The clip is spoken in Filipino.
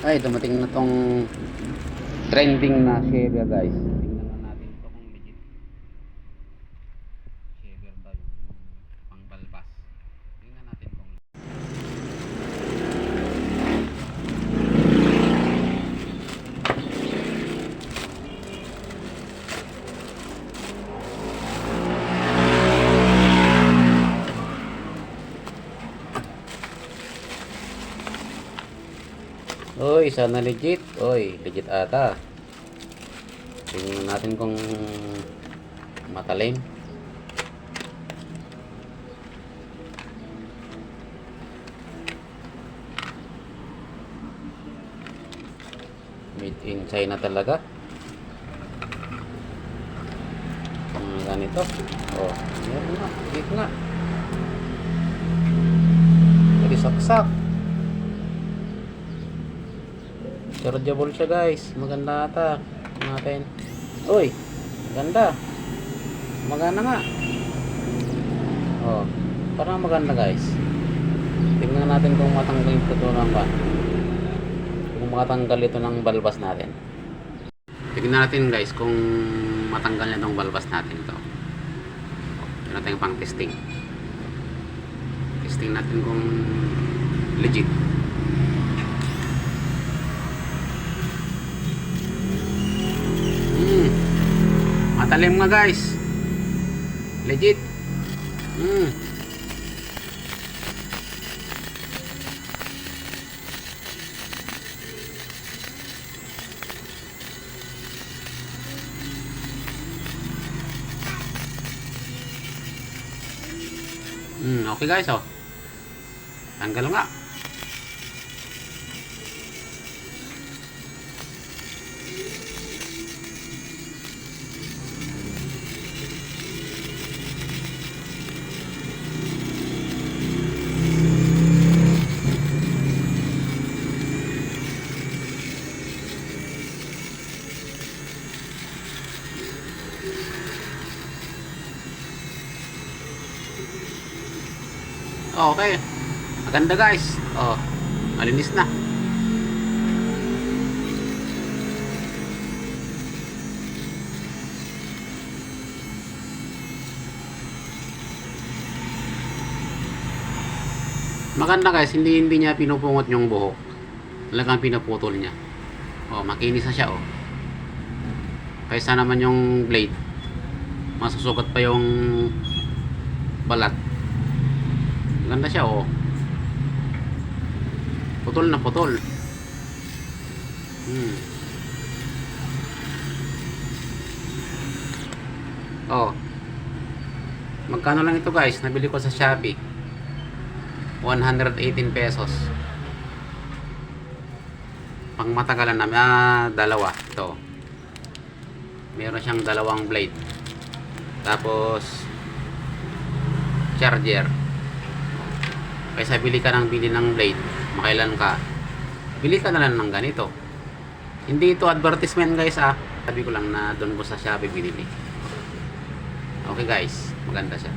Ay, dumating na tong trending na shaver guys. Tingnan na natin to kung legit shaver ba yung pangbalbas. Tingnan natin kung Oy, sana legit. Oy, legit ata. Tingnan natin kung matalim. Made in China talaga. Kung ganito. Oh, meron nga. Legit nga. Jadi saksak. Chargeable siya guys. Maganda ata. Natin. Uy, maganda. Maganda nga. Oh, parang maganda guys. Tingnan natin kung matanggal ito lang ba. Kung matanggal ito ng balbas natin. Tingnan natin guys kung matanggal niya itong balbas natin ito. Ito natin pang testing. Testing natin kung legit. Matalim nga guys. Legit. Okay guys, oh. Tanggal nga. Okay. Maganda guys. Oh, malinis na. Maganda guys, hindi niya pinupungot yung buhok. Talagang pinuputol niya. Oh, makinis na siya oh. Kaysa naman yung blade, masusugat pa yung balat. Maganda siya oh. Putol na putol. Oh. Magkano lang ito guys? Nabili ko sa Shopee. 118 pesos. Pang matagalan na dalawa ito. Meron siyang dalawang blade. Tapos charger. Kaysa bili ka ng blade, makailan ka, bili ka na lang ng ganito. Hindi ito advertisement guys ah. Sabi ko lang na doon ko sa Shopee binili. Okay guys, maganda siya.